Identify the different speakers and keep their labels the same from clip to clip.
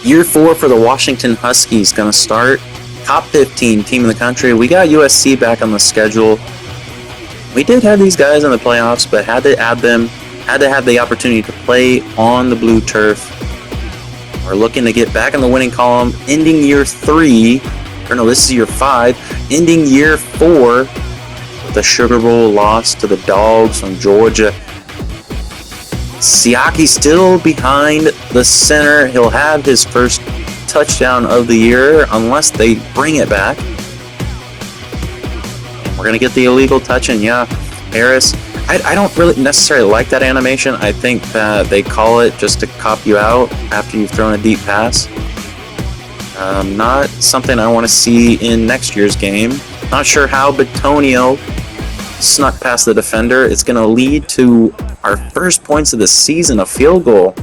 Speaker 1: Year 4 for the Washington Huskies going to start. Top 15 team in the country. We got USC back on the schedule. We did have these guys in the playoffs, but had to add them. Had to have the opportunity to play on the blue turf. We're looking to get back in the winning column, ending year 3. Or no, this is year 5. Ending year 4 with the Sugar Bowl loss to the Dogs from Georgia. Siaki still behind the center. He'll have his first touchdown of the year unless they bring it back. We're going to get the illegal touch in. Yeah, Harris. I don't really necessarily like that animation. I think that they call it just to cop you out after you've thrown a deep pass. Not something I want to see in next year's game. Not sure how Bitonio snuck past the defender. It's going to lead to our first points of the season, a field goal.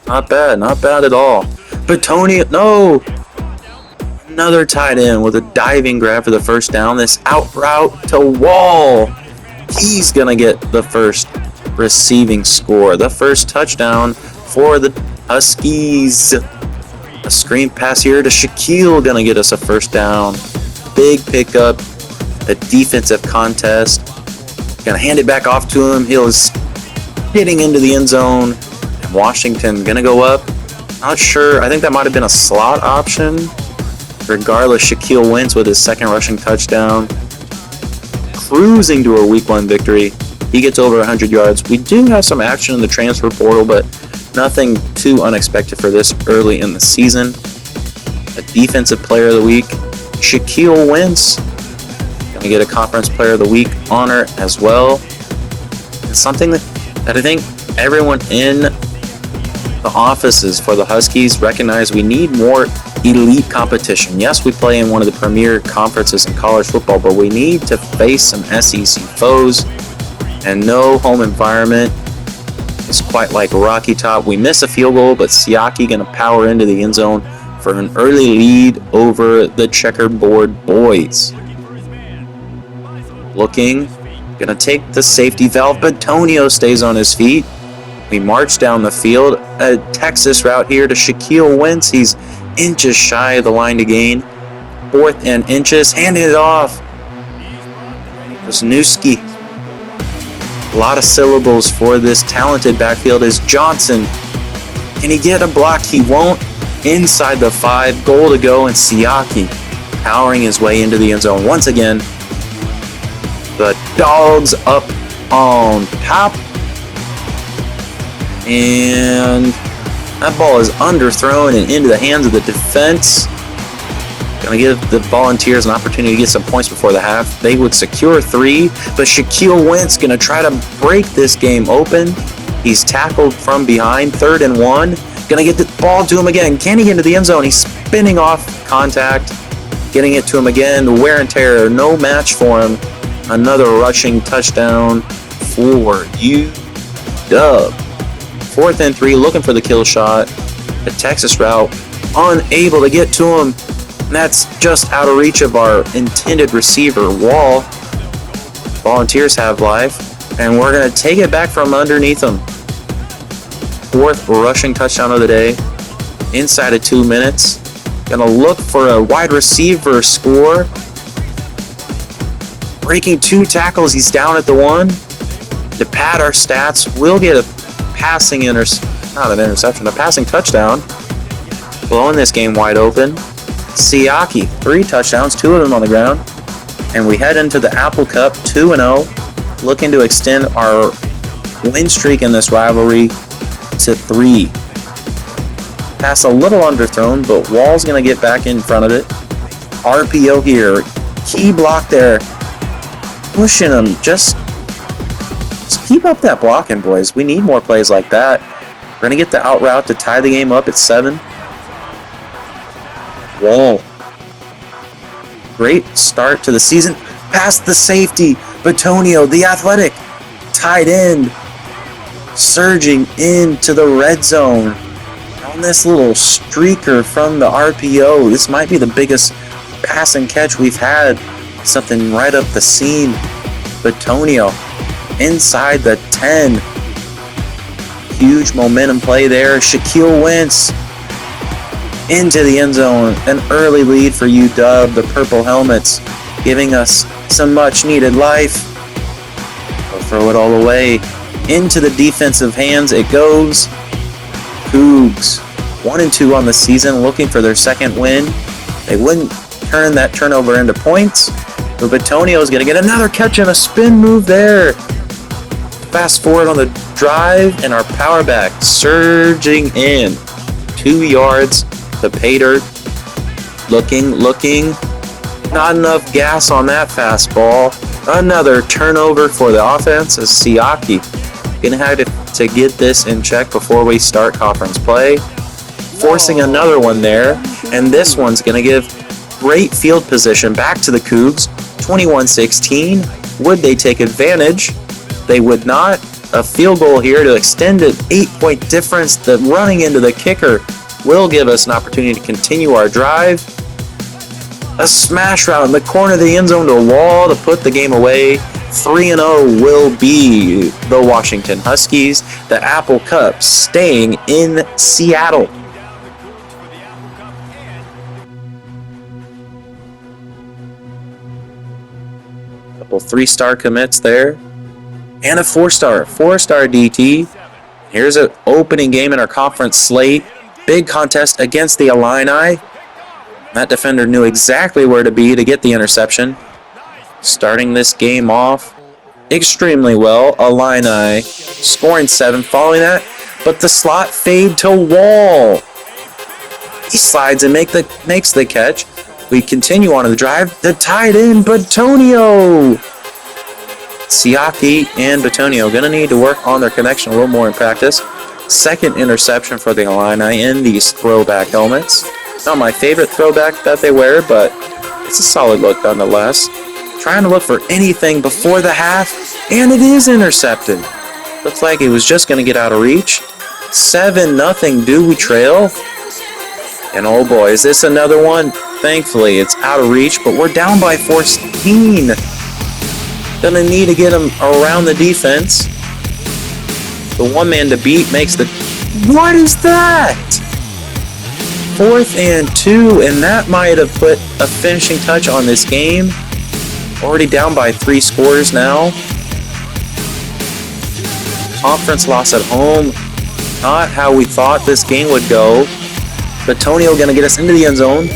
Speaker 1: Not bad at all. Bitonio, no! Another tight end with a diving grab for the first down. This out route to Wall. He's going to get the first receiving score. The first touchdown for the Huskies. A screen pass here to Shaquille. Going to get us a first down. Big pickup. A defensive contest. Going to hand it back off to him. He's getting into the end zone. And Washington going to go up. Not sure. I think that might have been a slot option. Regardless, Shaquille wins with his second rushing touchdown. Cruising to a week 1 victory. He gets over 100 yards. We do have some action in the transfer portal, but nothing too unexpected for this early in the season. A defensive player of the week, Shaquille Wentz. Going to get a conference player of the week honor as well. It's something that I think everyone in the offices for the Huskies recognize we need more elite competition. Yes, we play in one of the premier conferences in college football, but we need to face some SEC foes, and no home environment is quite like Rocky Top. We miss a field goal, but Siaki going to power into the end zone for an early lead over the checkerboard boys. Looking, going to take the safety valve, but Tonio stays on his feet. We march down the field, a Texas route here to Shaquille Wentz. He's inches shy of the line to gain. 4th and inches, handed it off. Wisniewski. A lot of syllables for this talented backfield is Johnson. Can he get a block? He won't. Inside the 5, goal to go, and Siaki powering his way into the end zone once again. The Dogs up on top. And that ball is underthrown and into the hands of the defense. Going to give the Volunteers an opportunity to get some points before the half. They would secure 3, but Shaquille Wentz going to try to break this game open. He's tackled from behind, 3rd and 1. Going to get the ball to him again. Can he get into the end zone? He's spinning off contact. Getting it to him again. The wear and tear, no match for him. Another rushing touchdown for UW. 4th and 3, looking for the kill shot. The Texas route, unable to get to him. And that's just out of reach of our intended receiver, Wall. Volunteers have life, and we're going to take it back from underneath them. 4th rushing touchdown of the day. Inside of 2 minutes. Going to look for a wide receiver score. Breaking 2 tackles, he's down at the 1. To pad our stats, we'll get a passing a passing touchdown. Blowing this game wide open. Siaki, 3 touchdowns, 2 of them on the ground. And we head into the Apple Cup 2-0, looking to extend our win streak in this rivalry to 3. Pass a little underthrown, but Wall's going to get back in front of it. RPO here. Key block there. Pushing him. Just keep up that blocking, boys. We need more plays like that. We're going to get the out route to tie the game up at 7. Wall. Great start to the season. Past the safety. Bitonio, the athletic tight end, surging into the red zone. On this little streaker from the RPO. This might be the biggest pass and catch we've had. Something right up the seam. Bitonio inside the 10. Huge momentum play there. Shaquille Wentz into the end zone. An early lead for UW, the Purple Helmets, giving us some much needed life. They'll throw it all away. Into the defensive hands it goes. Cougs, 1-2 on the season, looking for their second win. They wouldn't turn that turnover into points, but Bitonio is going to get another catch and a spin move there. Fast forward on the drive, and our power back surging in. 2 yards, the pay dirt. Looking. Not enough gas on that fastball. Another turnover for the offense as Siaki going to have to get this in check before we start conference play. Forcing another one there, and this one's going to give great field position back to the Cougs. 21-16. Would they take advantage? They would not. A field goal here to extend an 8-point difference. The running into the kicker will give us an opportunity to continue our drive. A smash route in the corner of the end zone to Wall to put the game away. 3-0 will be the Washington Huskies. The Apple Cup staying in Seattle. Couple 3-star commits there. And a 4-star DT. Here's an opening game in our conference slate. Big contest against the Illini. That defender knew exactly where to be to get the interception. Starting this game off extremely well. Illini scoring 7 following that. But the slot fade to Wall. He slides and makes the catch. We continue on to the drive. The tight end, Bitonio. Siaki and Bitonio going to need to work on their connection a little more in practice. Second interception for the Illini in these throwback helmets. Not my favorite throwback that they wear, but it's a solid look nonetheless. Trying to look for anything before the half, and it is intercepted. Looks like it was just going to get out of reach. 7-0 Dewey Trail. And oh boy, is this another one? Thankfully, it's out of reach, but we're down by 14. Gonna need to get him around the defense. The one man to beat makes the... What is that? 4th and 2, and that might have put a finishing touch on this game. Already down by 3 scores now. Conference loss at home. Not how we thought this game would go. Bitonio gonna get us into the end zone.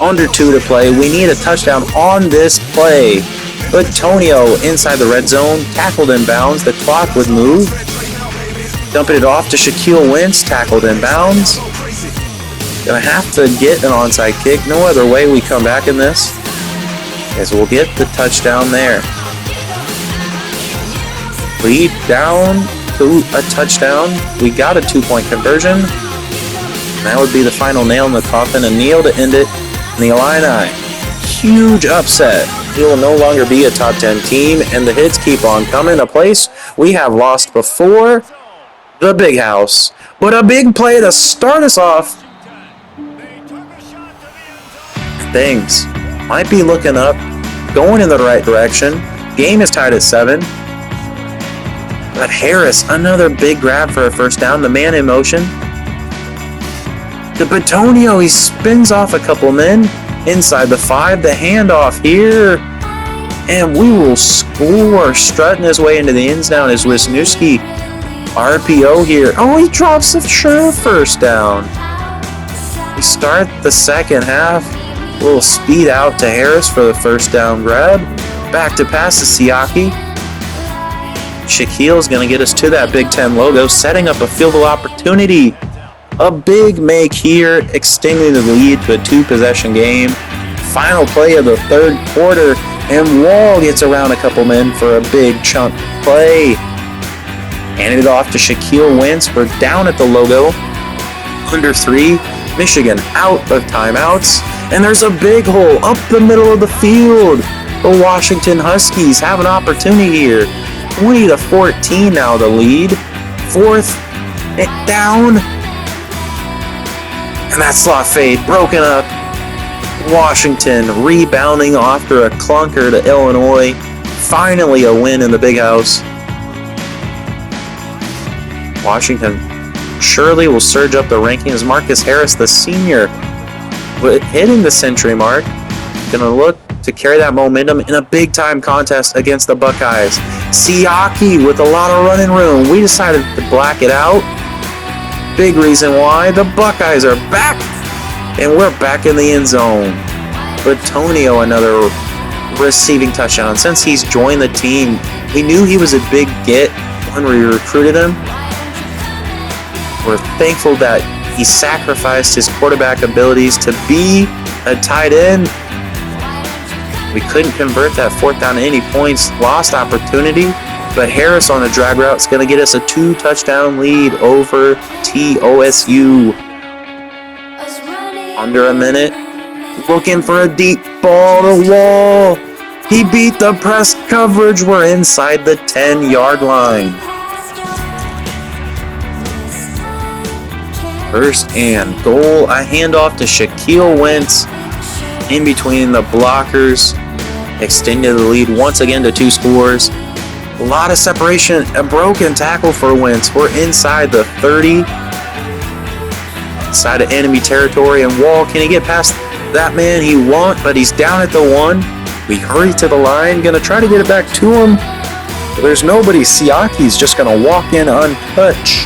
Speaker 1: Under 2 to play. We need a touchdown on this play. Bitonio inside the red zone. Tackled in bounds. The clock would move. Dumping it off to Shaquille Wentz. Tackled in bounds. Gonna have to get an onside kick. No other way we come back in this. As we'll get the touchdown there. Lead down to a touchdown. We got a 2-point conversion. That would be the final nail in the coffin. A kneel to end it. And the Illini, huge upset. He will no longer be a top 10 team, and the hits keep on coming. A place we have lost before, the Big House. But a big play to start us off. Things might be looking up, going in the right direction. Game is tied at 7. But Harris, another big grab for a first down. The man in motion. To Bitonio, he spins off a couple men inside the 5. The handoff here, and we will score. Strutting his way into the ends down is Wisniewski. RPO here. Oh, he drops the sure first down. We start the second half. A little speed out to Harris for the first down grab. Back to pass to Siaki. Shaquille's going to get us to that Big Ten logo, setting up a field goal opportunity. A big make here, extending the lead to a 2-possession game. Final play of the third quarter, and Wall gets around a couple men for a big chunk play. Handed it off to Shaquille Wentz. We're down at the logo. Under 3. Michigan out of timeouts. And there's a big hole up the middle of the field. The Washington Huskies have an opportunity here. 20-14 now the lead. 4th, it down. And that slot fade broken up. Washington rebounding after a clunker to Illinois. Finally a win in the Big House. Washington surely will surge up the rankings. Marcus Harris, the senior, hitting the century mark. Going to look to carry that momentum in a big-time contest against the Buckeyes. Siaki with a lot of running room. We decided to black it out. Big reason why. The Buckeyes are back, and we're back in the end zone. Bitonio, another receiving touchdown. Since he's joined the team, we knew he was a big get when we recruited him. We're thankful that he sacrificed his quarterback abilities to be a tight end. We couldn't convert that fourth down to any points. Lost opportunity, but Harris on a drag route is going to get us a 2-touchdown lead over TOSU. Under a minute. Looking for a deep ball to Wall. He beat the press coverage. We're inside the 10-yard line. First and goal. A handoff to Shaquille Wentz in between the blockers. Extended the lead once again to 2 scores. A lot of separation. A broken tackle for Wentz. We're inside the 30. Inside of enemy territory. And Wall, can he get past that man? He won't, but he's down at the 1. We hurry to the line. Going to try to get it back to him. But there's nobody. Siaki's just going to walk in untouched.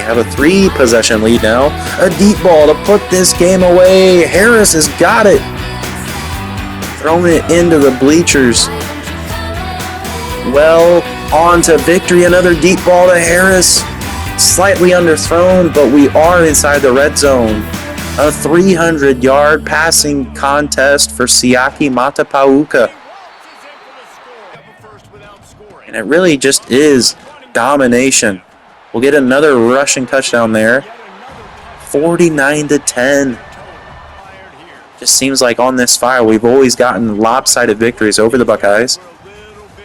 Speaker 1: Have a 3-possession lead now. A deep ball to put this game away. Harris has got it. Throwing it into the bleachers. Well, on to victory. Another deep ball to Harris. Slightly underthrown, but we are inside the red zone. A 300-yard passing contest for Siaki Matapauka. And it really just is domination. We'll get another rushing touchdown there. 49-10. Just seems like on this file, we've always gotten lopsided victories over the Buckeyes.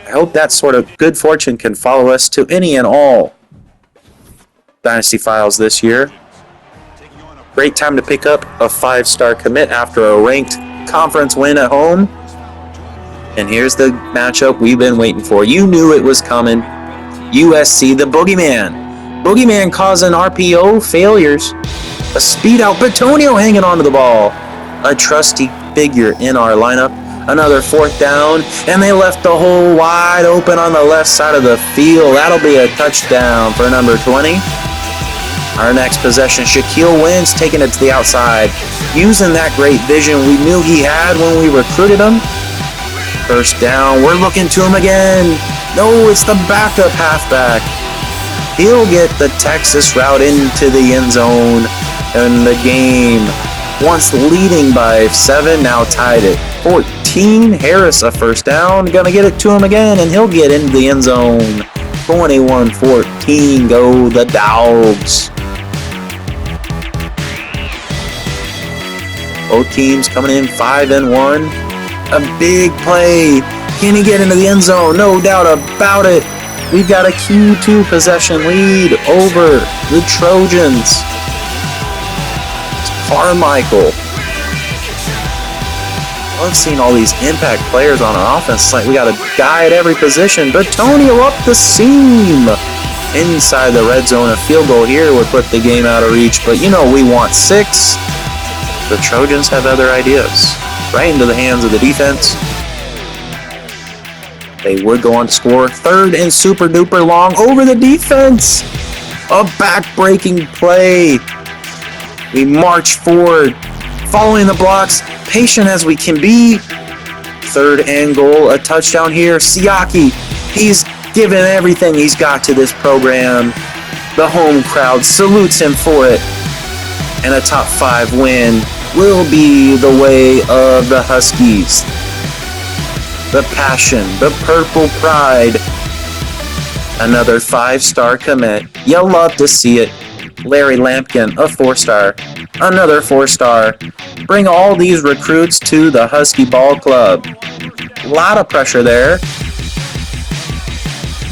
Speaker 1: I hope that sort of good fortune can follow us to any and all Dynasty files this year. Great time to pick up a 5-star commit after a ranked conference win at home. And here's the matchup we've been waiting for. You knew it was coming. USC, the boogeyman. Boogeyman causing RPO failures. A speed out. Bitonio hanging onto the ball. A trusty figure in our lineup. Another 4th down. And they left the hole wide open on the left side of the field. That'll be a touchdown for number 20. Our next possession, Shaquille Wentz taking it to the outside. Using that great vision we knew he had when we recruited him. First down. We're looking to him again. No, it's the backup halfback. He'll get the Texas route into the end zone, and the game, once leading by 7, now tied at 14. Harris a first down, gonna get it to him again, and he'll get into the end zone. 21-14, go the Dogs. Both teams coming in 5-1. A big play. Can he get into the end zone? No doubt about it. We've got a Q2 possession lead over the Trojans. It's Carmichael. I've seen all these impact players on our offense. It's like we got a guy at every position. Bitonio up the seam. Inside the red zone, a field goal here would put the game out of reach. But you know we want 6. The Trojans have other ideas. Right into the hands of the defense. They would go on to score. 3rd and super duper long over the defense. A back-breaking play. We march forward, following the blocks, patient as we can be. 3rd and goal, a touchdown here. Siaki, he's given everything he's got to this program. The home crowd salutes him for it. And a top 5 win will be the way of the Huskies. The passion, the purple pride. Another 5-star commit. You'll love to see it. Larry Lampkin, a 4-star. Another 4-star. Bring all these recruits to the Husky Ball Club. A lot of pressure there.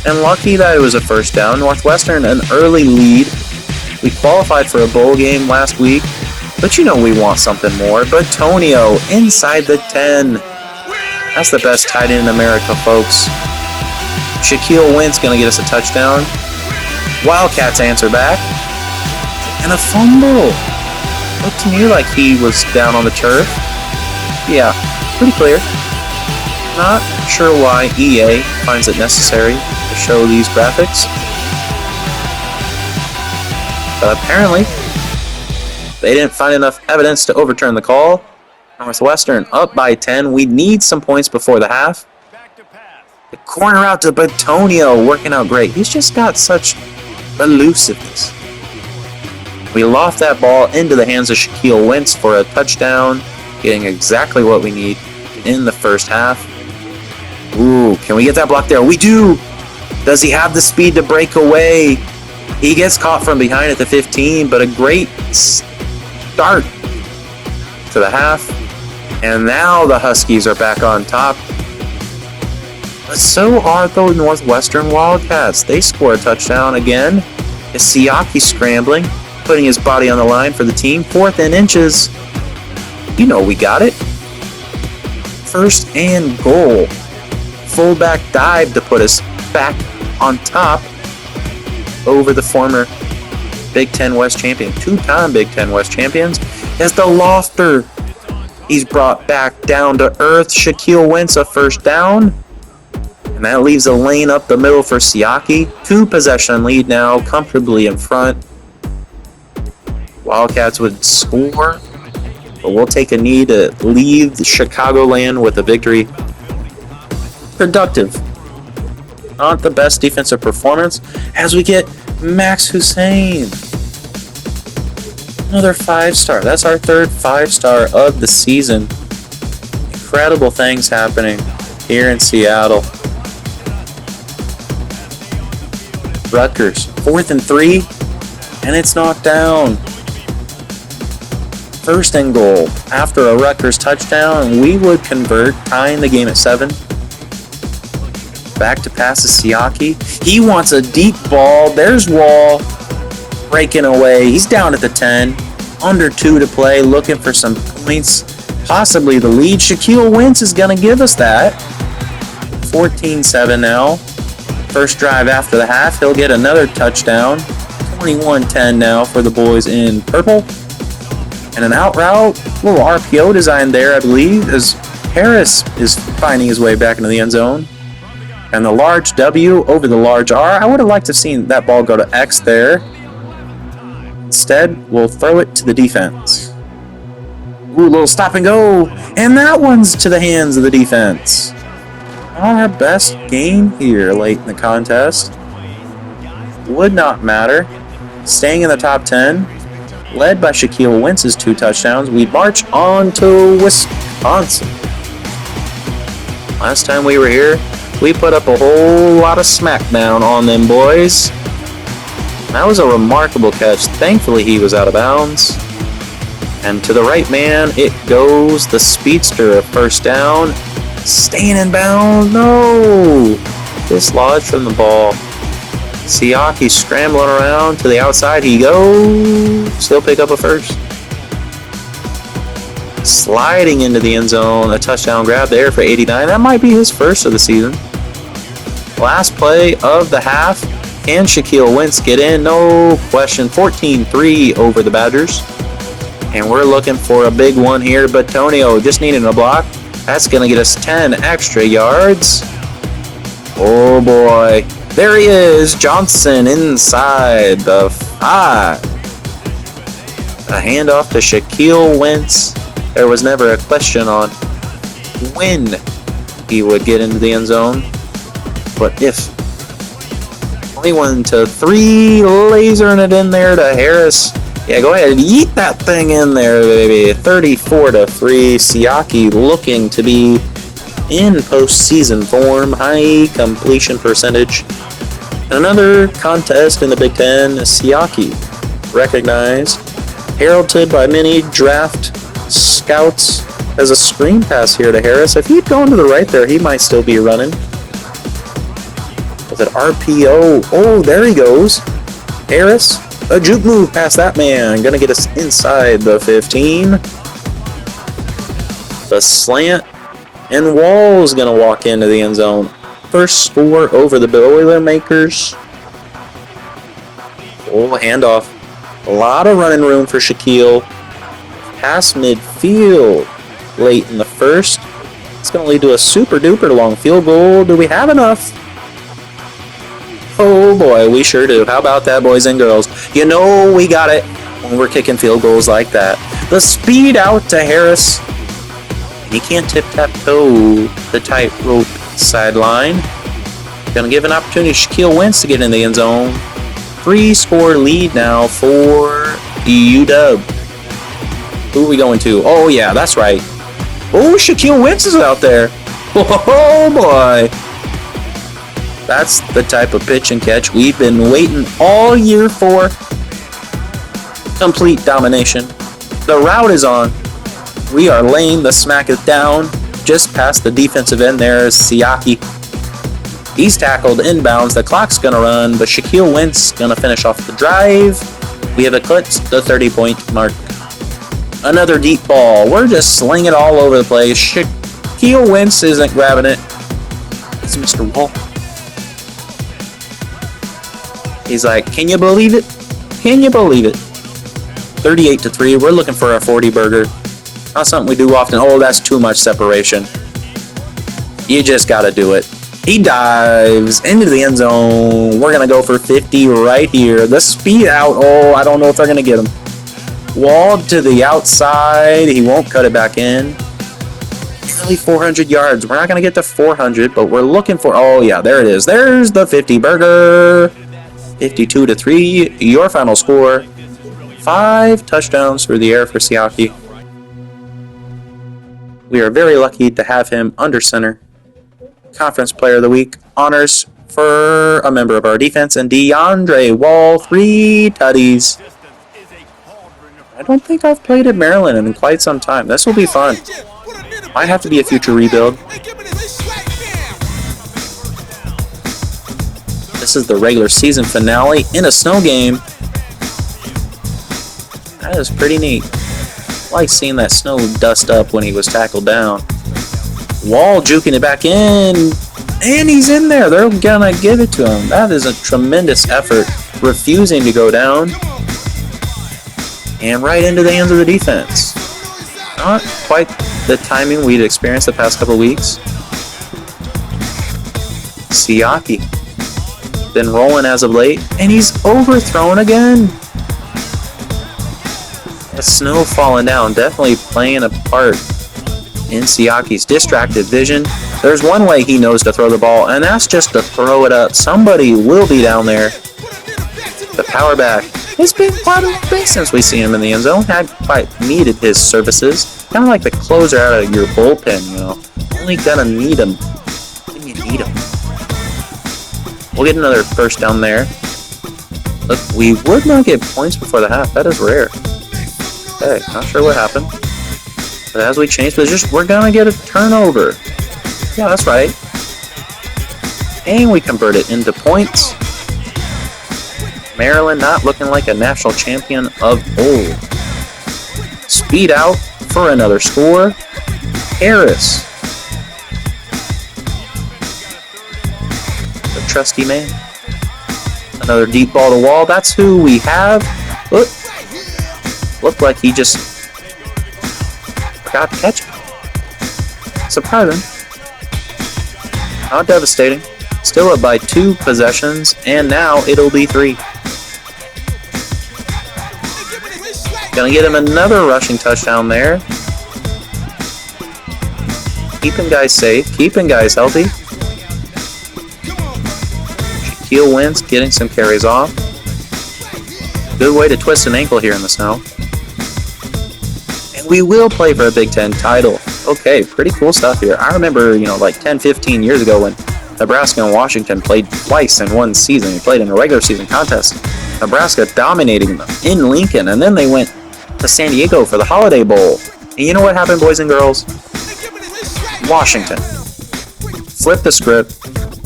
Speaker 1: And lucky that it was a first down. Northwestern, an early lead. We qualified for a bowl game last week. But you know we want something more. Bitonio inside the 10. That's the best tight end in America, folks. Shaquille Wentz going to get us a touchdown. Wildcats answer back. And a fumble. Looked to me like he was down on the turf. Yeah, pretty clear. Not sure why EA finds it necessary to show these graphics. But apparently, they didn't find enough evidence to overturn the call. Northwestern up by 10. We need some points before the half. The corner out to Bitonio, working out great. He's just got such elusiveness. We loft that ball into the hands of Shaquille Wentz for a touchdown, getting exactly what we need in the first half. Ooh, can we get that block there? We do! Does he have the speed to break away? He gets caught from behind at the 15, but a great start to the half. And now the Huskies are back on top. But so are the Northwestern Wildcats. They score a touchdown again. Is Siaki scrambling, putting his body on the line for the team. 4th and inches. You know we got it. 1st and goal. Fullback dive to put us back on top over the former Big Ten West champion. 2-time Big Ten West champions. As the lofter, he's brought back down to earth. Shaquille Wentz a first down. And that leaves a lane up the middle for Siaki. 2-possession lead now, comfortably in front. Wildcats would score, but we'll take a knee to leave the Chicagoland with a victory. Productive. Not the best defensive performance as we get Max Hussein. Another 5-star. That's our 3rd 5-star of the season. Incredible things happening here in Seattle. Rutgers, 4th and 3, and it's knocked down. 1st and goal. After a Rutgers touchdown, we would convert, tying the game at 7. Back to pass to Siaki. He wants a deep ball. There's Wall breaking away. He's down at the 10. Under 2 to play, looking for some points. Possibly the lead. Shaquille Wentz is going to give us that. 14-7 now. First drive after the half. He'll get another touchdown. 21-10 now for the boys in purple. And an out route. Little RPO design there, I believe, as Harris is finding his way back into the end zone. And the large W over the large R. I would have liked to have seen that ball go to X there. Instead, we'll throw it to the defense. Ooh, little stop and go. And that one's to the hands of the defense. Our best game here late in the contest. Would not matter. Staying in the top 10. Led by Shaquille Wentz's 2 touchdowns. We march on to Wisconsin. Last time we were here, we put up a whole lot of smackdown on them boys. That was a remarkable catch. Thankfully, he was out of bounds. And to the right man, it goes. The speedster, a first down. Staying in bounds. No! Dislodged from the ball. Siaki scrambling around to the outside. He goes. Still pick up a first. Sliding into the end zone. A touchdown grab there for 89. That might be his first of the season. Last play of the half. Can Shaquille Wentz get in? No question. 14-3 over the Badgers. And we're looking for a big one here. Bitonio just needing a block. That's going to get us 10 extra yards. Oh boy. There he is. Johnson inside the 5. A handoff to Shaquille Wentz. There was never a question on when he would get into the end zone. But if. 21-3, lasering it in there to Harris. Yeah, go ahead and eat that thing in there, baby. 34-3. Siaki looking to be in postseason form. High completion percentage. Another contest in the Big Ten. Siaki recognized, heralded by many draft scouts as a screen pass here to Harris. If he'd gone to the right there, he might still be running. With an RPO. Oh, there he goes. Harris, a juke move past that man. Gonna get us inside the 15. The slant. And Wall's gonna walk into the end zone. First score over the Boilermakers. Oh, handoff. A lot of running room for Shaquille. Pass midfield late in the first. It's going to lead to a super duper long field goal. Do we have enough? Oh boy, we sure do. How about that, boys and girls? You know we got it when we're kicking field goals like that. The speed out to Harris. He can't tip-tap-toe the tightrope sideline. Gonna give an opportunity to Shaquille Wentz to get in the end zone. 3-score lead now for UW. Who are we going to? Oh yeah, that's right. Oh, Shaquille Wentz is out there. Oh boy. That's the type of pitch and catch we've been waiting all year for. Complete domination. The route is on. We are laying the smack it down just past the defensive end there is Siaki. He's tackled inbounds. The clock's going to run, but Shaquille Wentz going to finish off the drive. We have eclipsed the 30-point mark. Another deep ball. We're just slinging it all over the place. Shaquille Wentz isn't grabbing it. It's Mr. Wall. He's like, can you believe it? Can you believe it? 38-3. We're looking for a 40 burger. Not something we do often. Oh, that's too much separation. You just got to do it. He dives into the end zone. We're going to go for 50 right here. The speed out. Oh, I don't know if they're going to get him. Wall to the outside. He won't cut it back in. Nearly 400 yards. We're not going to get to 400, but we're looking for... Oh, yeah, there it is. There's the 50 burger. 52-3. Your final score. 5 touchdowns through the air for Siaki. We are very lucky to have him under center. Conference Player of the Week honors for a member of our defense, and DeAndre Wall, 3 tutties. I don't think I've played at Maryland in quite some time. This will be fun. Might have to be a future rebuild. This is the regular season finale in a snow game. That is pretty neat. I like seeing that snow dust up when he was tackled down. Wall juking it back in, and he's in there. They're gonna give it to him. That is a tremendous effort, refusing to go down, and right into the hands of the defense. Not quite the timing we'd experienced the past couple weeks. Siaki been rolling as of late, and he's overthrown again. The snow falling down, definitely playing a part in Siaki's distracted vision. There's one way he knows to throw the ball, and that's just to throw it up. Somebody will be down there. The power back. It's been quite a bit since we see him in the end zone. Had quite needed his services. Kind of like the closer out of your bullpen, you know. Only gonna need him when you need him. We'll get another first down there. Look, we would not get points before the half. That is rare. Okay, not sure what happened. But as we change positions, we're going to get a turnover. Yeah, that's right. And we convert it into points. Maryland not looking like a national champion of old. Speed out for another score. Harris. The trusty man. Another deep ball to Wall. That's who we have. Looked like he just forgot to catch it. Surprising. Not devastating. Still up by 2 possessions, and now it'll be 3. Gonna get him another rushing touchdown there. Keeping guys safe, keeping guys healthy. Shaquille Wentz getting some carries off. Good way to twist an ankle here in the snow. And we will play for a Big Ten title. Okay, pretty cool stuff here. I remember, like 10, 15 years ago when Nebraska and Washington played twice in one season. We played in a regular season contest. Nebraska dominating them in Lincoln, and then they went to San Diego for the Holiday Bowl. And you know what happened, boys and girls? Washington flipped the script,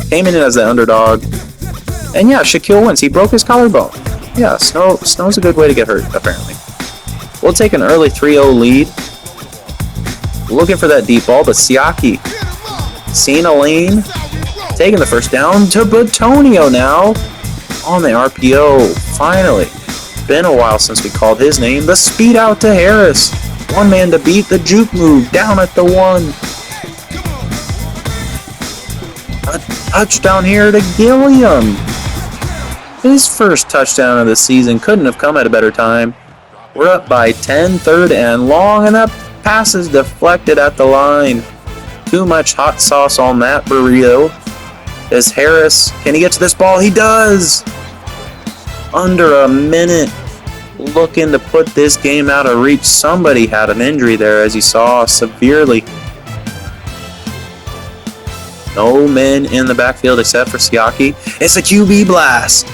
Speaker 1: came in as the underdog, and yeah, Shaquille Wentz, he broke his collarbone. Yeah, snow's a good way to get hurt, apparently. We'll take an early 3-0 lead. Looking for that deep ball, but Siaki seeing a lane, taking the first down to Bitonio now. on the RPO. Finally. Been a while since we called his name. The speed out to Harris. One man to beat. The juke move down at the 1. A touchdown here to Gilliam. His first touchdown of the season. Couldn't have come at a better time. We're up by 10, 3rd and long, and that pass is deflected at the line. Too much hot sauce on that burrito. Is Harris, can he get to this ball? He does! Under a minute, looking to put this game out of reach. Somebody had an injury there, as you saw, severely. No men in the backfield except for Siaki. It's a QB blast.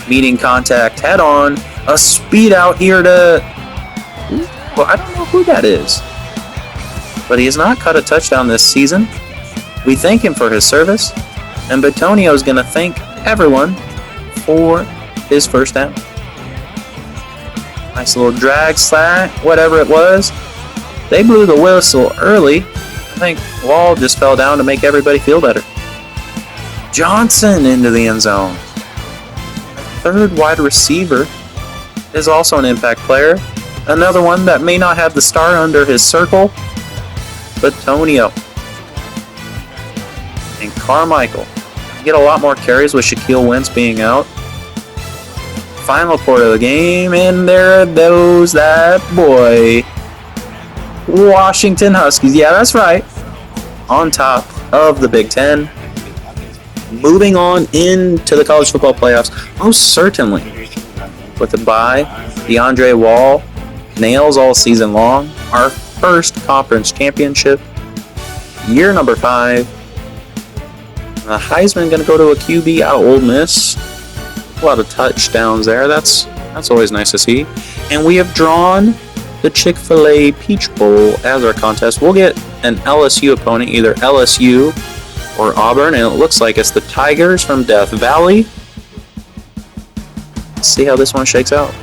Speaker 1: Meeting contact head on. A speed out here to... Well, I don't know who that is. But he has not cut a touchdown this season. We thank him for his service. And Bitonio is going to thank everyone for his first down. Nice little drag, slack, whatever it was. They blew the whistle early. I think Wall just fell down to make everybody feel better. Johnson into the end zone. Third wide receiver is also an impact player. Another one that may not have the star under his circle. Bitonio. And Carmichael. Get a lot more carries with Shaquille Wentz being out. Final quarter of the game, and there goes that boy. Washington Huskies. Yeah, that's right. On top of the Big Ten. Moving on into the college football playoffs. Most certainly. With a bye, DeAndre Wall nails all season long. Our first conference championship. Year number 5. The Heisman going to go to a QB out of Ole Miss. A lot of touchdowns there. That's always nice to see. And we have drawn the Chick-fil-A Peach Bowl as our contest. We'll get an LSU opponent, either LSU or Auburn, and it looks like it's the Tigers from Death Valley. Let's see how this one shakes out.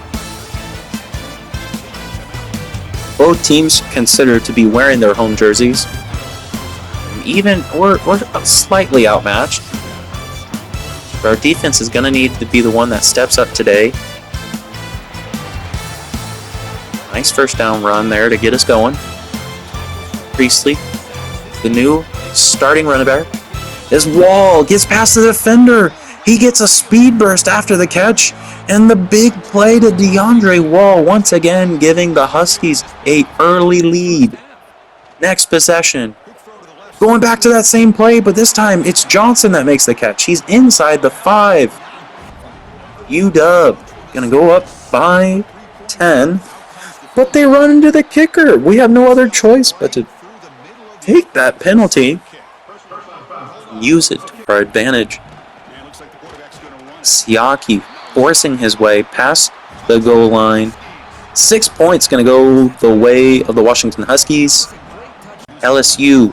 Speaker 1: Both teams considered to be wearing their home jerseys. Even we're slightly outmatched. But our defense is going to need to be the one that steps up today. Nice first down run there to get us going. Priestley, the new starting running back. As Wall gets past the defender. He gets a speed burst after the catch. And the big play to DeAndre Wall, once again giving the Huskies an early lead. Next possession. Going back to that same play, but this time it's Johnson that makes the catch. He's inside the 5. UW going to go up by 10. But they run into the kicker. We have no other choice but to take that penalty. Use it to our advantage. Siaki forcing his way past the goal line. 6 points going to go the way of the Washington Huskies. LSU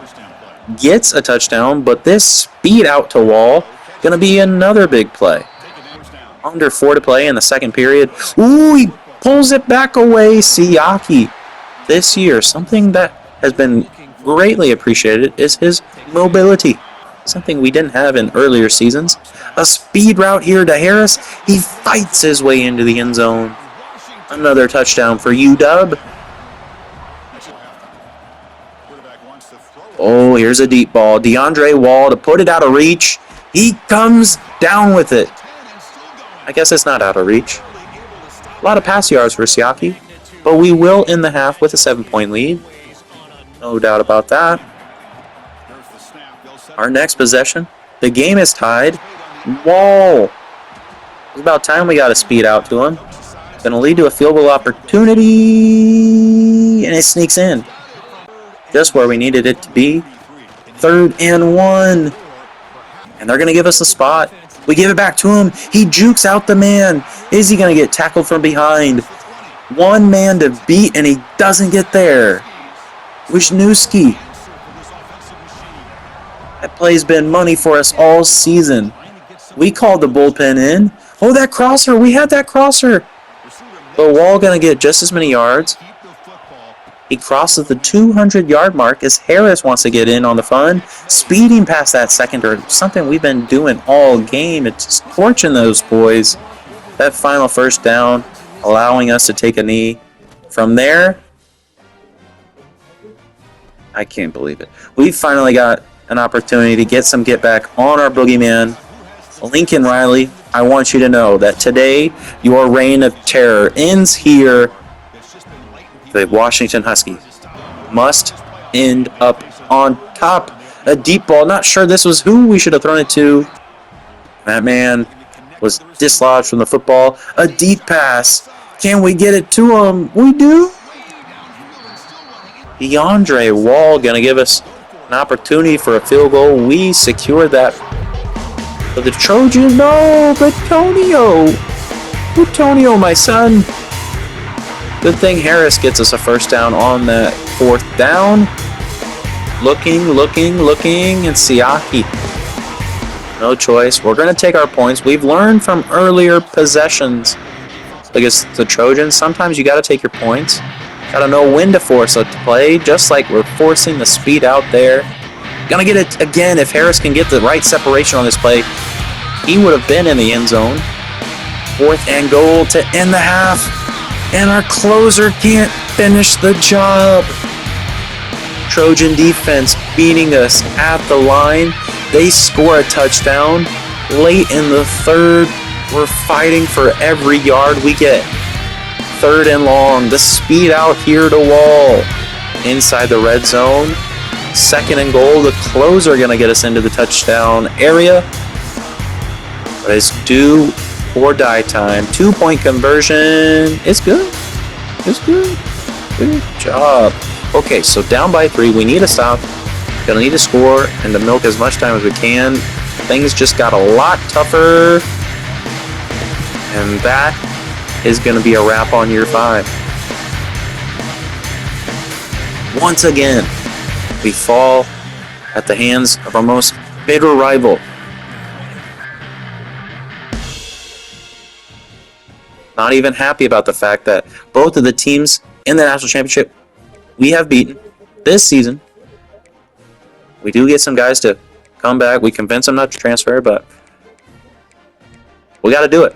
Speaker 1: gets a touchdown, but this speed out to Wall going to be another big play. Under 4 to play in the second period. Ooh, he pulls it back away. Siaki. This year, something that has been greatly appreciated is his mobility. Something we didn't have in earlier seasons. A speed route here to Harris. He fights his way into the end zone. Another touchdown for UW. Oh, here's a deep ball. DeAndre Wall to put it out of reach. He comes down with it. I guess it's not out of reach. A lot of pass yards for Siaki, but we will end the half with a 7-point lead. No doubt about that. Our next possession, the game is tied. Wall. It's about time we got a speed out to him. Going to lead to a field goal opportunity, and it sneaks in. Just where we needed it to be. 3rd and 1. And they're going to give us a spot. We give it back to him. He jukes out the man. Is he going to get tackled from behind? One man to beat, and he doesn't get there. Wisniewski. That play's been money for us all season. We called the bullpen in. Oh, that crosser. We had that crosser. But Wall going to get just as many yards. He crosses the 200-yard mark as Harris wants to get in on the fun. Speeding past that secondary, something we've been doing all game. It's torching those boys. That final first down, allowing us to take a knee. From there, I can't believe it. We finally got an opportunity to get some get back on our boogeyman. Lincoln Riley, I want you to know that today your reign of terror ends here. The Washington Huskies must end up on top. A deep ball. Not sure this was who we should have thrown it to. That man was dislodged from the football. A deep pass. Can we get it to him? We do. DeAndre.All going to give us an opportunity for a field goal. We secured that. But the Trojan, no, Bitonio, my son. Good thing Harris gets us a first down on that fourth down. Looking, and Siaki. No choice. We're going to take our points. We've learned from earlier possessions against the Trojans. Sometimes you got to take your points. Got to know when to force it to play, just like we're forcing the speed out there. Gonna get it again. If Harris can get the right separation on this play, he would have been in the end zone. 4th and goal to end the half. And our closer can't finish the job. Trojan defense beating us at the line. They score a touchdown. Late in the third, we're fighting for every yard we get. 3rd and long. The speed out here to Wall. Inside the red zone. 2nd and goal. The closer going to get us into the touchdown area. But it's do or die time. 2-point conversion. It's good. Good job. Okay, so down by 3. We need a stop. Gonna need to score and to milk as much time as we can. Things just got a lot tougher. And that is gonna be a wrap on year 5. Once again, we fall at the hands of our most bitter rival. Not even happy about the fact that both of the teams in the national championship we have beaten this season. We do get some guys to come back. We convince them not to transfer, but we got to do it.